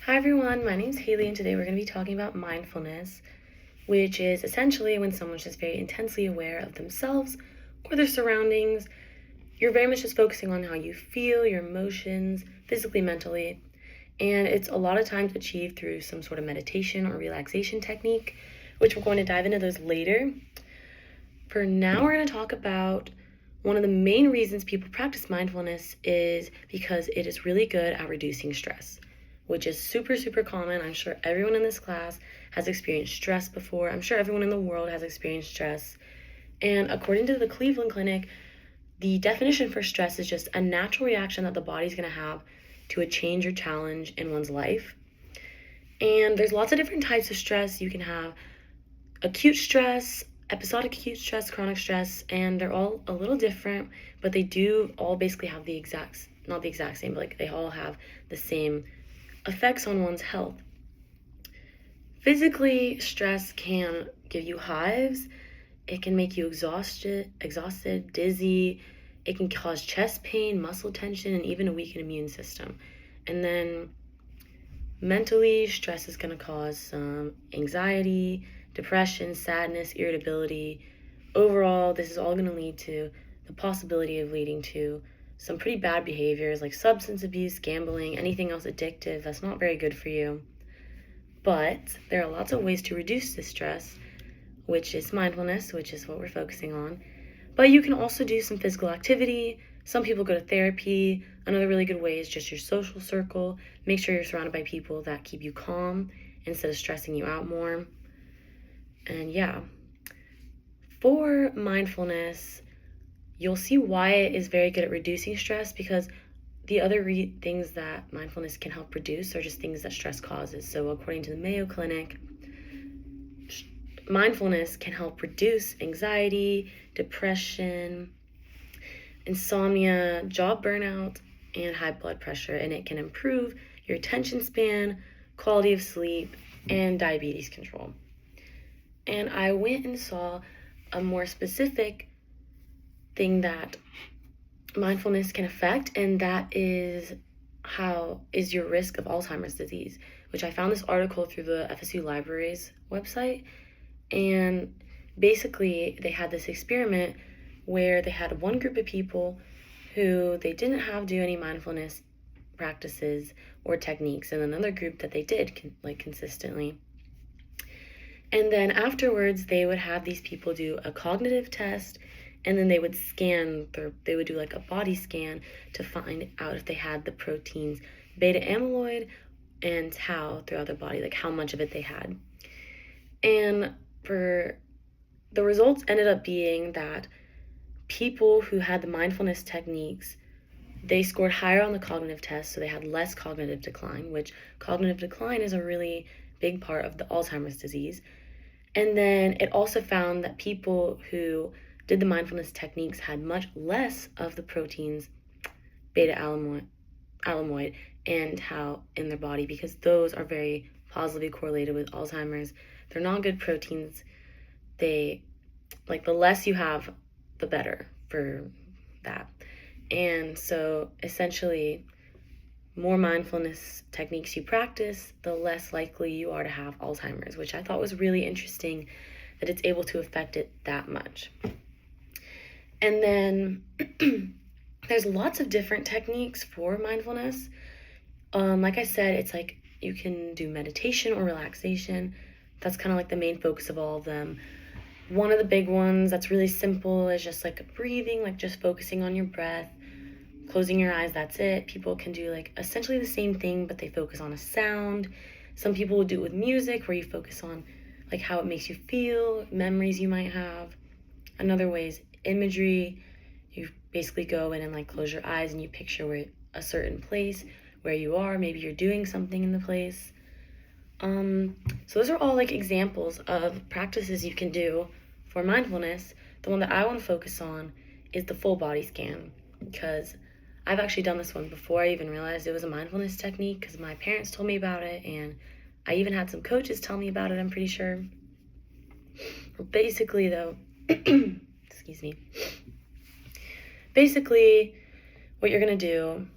Hi everyone, my name's Hailey and today we're going to be talking about mindfulness, which is essentially when someone's just very intensely aware of themselves or their surroundings. You're very much just focusing on how you feel, your emotions, physically, mentally, and it's a lot of times achieved through some sort of meditation or relaxation technique, which we're going to dive into those later. For now, we're going to talk about one of the main reasons people practice mindfulness is because it is really good at reducing stress, which is super, super common. I'm sure everyone in this class has experienced stress before. I'm sure everyone in the world has experienced stress. And according to the Cleveland Clinic, the definition for stress is just a natural reaction that the body's going to have to a change or challenge in one's life. And there's lots of different types of stress. You can have acute stress, episodic acute stress, chronic stress, and they're all a little different, but they do all basically have not the exact same, but like they all have the same effects on one's health. Physically, stress can give you hives. It can make you exhausted, dizzy. It can cause chest pain, muscle tension, and even a weakened immune system. And then mentally, stress is going to cause some anxiety, depression, sadness, irritability. Overall, this is all going to lead to the possibility of leading to some pretty bad behaviors like substance abuse, gambling, anything else addictive that's not very good for you. But there are lots of ways to reduce this stress, which is mindfulness, which is what we're focusing on. But you can also do some physical activity. Some people go to therapy. Another really good way is just your social circle. Make sure you're surrounded by people that keep you calm instead of stressing you out more. And yeah, for mindfulness, you'll see why it is very good at reducing stress because the other things that mindfulness can help reduce are just things that stress causes. So according to the Mayo Clinic, mindfulness can help reduce anxiety, depression, insomnia, job burnout, and high blood pressure, and it can improve your attention span, quality of sleep, and diabetes control. And I went and saw a more specific thing that mindfulness can affect, and that is your risk of Alzheimer's disease, which I found this article through the FSU Libraries website. And basically they had this experiment where they had one group of people who they didn't have do any mindfulness practices or techniques, and another group that they did consistently. And then afterwards they would have these people do a cognitive test, and then they would they would do like a body scan to find out if they had the proteins beta amyloid and tau throughout their body, like how much of it they had. And for the results ended up being that people who had the mindfulness techniques, they scored higher on the cognitive test, so they had less cognitive decline, which cognitive decline is a really big part of the Alzheimer's disease. And then it also found that people who did the mindfulness techniques had much less of the proteins beta amyloid and tau in their body, because those are very positively correlated with Alzheimer's. They're not good proteins. The less you have, the better for that. And so essentially, more mindfulness techniques you practice, the less likely you are to have Alzheimer's, which I thought was really interesting that it's able to affect it that much. And then there's lots of different techniques for mindfulness. Like I said, it's like you can do meditation or relaxation. That's kind of like the main focus of all of them. One of the big ones that's really simple is just like breathing, like just focusing on your breath, closing your eyes, that's it. People can do like essentially the same thing, but they focus on a sound. Some people will do it with music where you focus on like how it makes you feel, memories you might have. Another way is imagery. You basically go in and like close your eyes and you picture a certain place where you are. Maybe you're doing something in the place. So those are all like examples of practices you can do for mindfulness. The one that I want to focus on is the full body scan, because I've actually done this one before I even realized it was a mindfulness technique, because my parents told me about it, and I even had some coaches tell me about it, I'm pretty sure. Basically though, excuse me. Basically, what you're going to do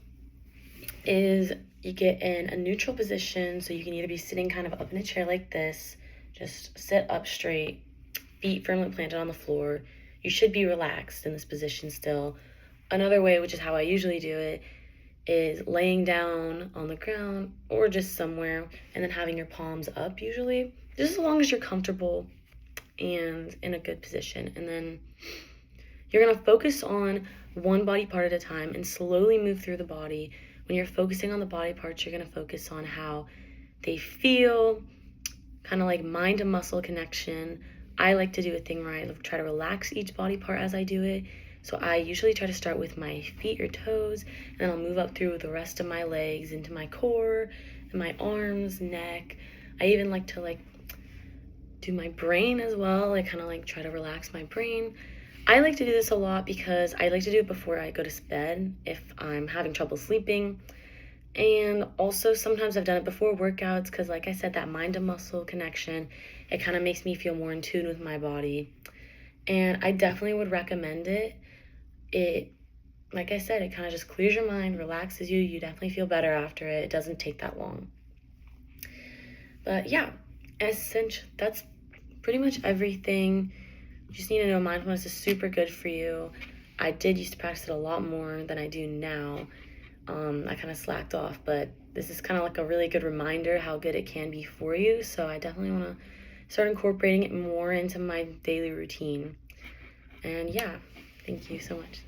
is you get in a neutral position, so you can either be sitting kind of up in a chair like this, just sit up straight, feet firmly planted on the floor. You should be relaxed in this position still. Another way, which is how I usually do it, is laying down on the ground or just somewhere and then having your palms up usually, just as long as you're comfortable and in a good position. And then you're going to focus on one body part at a time and slowly move through the body. When you're focusing on the body parts, you're going to focus on how they feel, kind of like mind to muscle connection. I like to do a thing where I try to relax each body part as I do it. So I usually try to start with my feet or toes, and then I'll move up through the rest of my legs into my core and my arms, neck. I even like to do my brain as well. I kind of try to relax my brain. I like to do this a lot because I like to do it before I go to bed if I'm having trouble sleeping. And also sometimes I've done it before workouts because, like I said, that mind to muscle connection, it kind of makes me feel more in tune with my body. And I definitely would recommend it. It, like I said, it kind of just clears your mind, relaxes you. You definitely feel better after it. It doesn't take that long. But yeah, that's pretty much everything. You just need to know mindfulness is super good for you. I did used to practice it a lot more than I do now. I kind of slacked off, but this is kind of like a really good reminder how good it can be for you. So I definitely want to start incorporating it more into my daily routine. And yeah, thank you so much.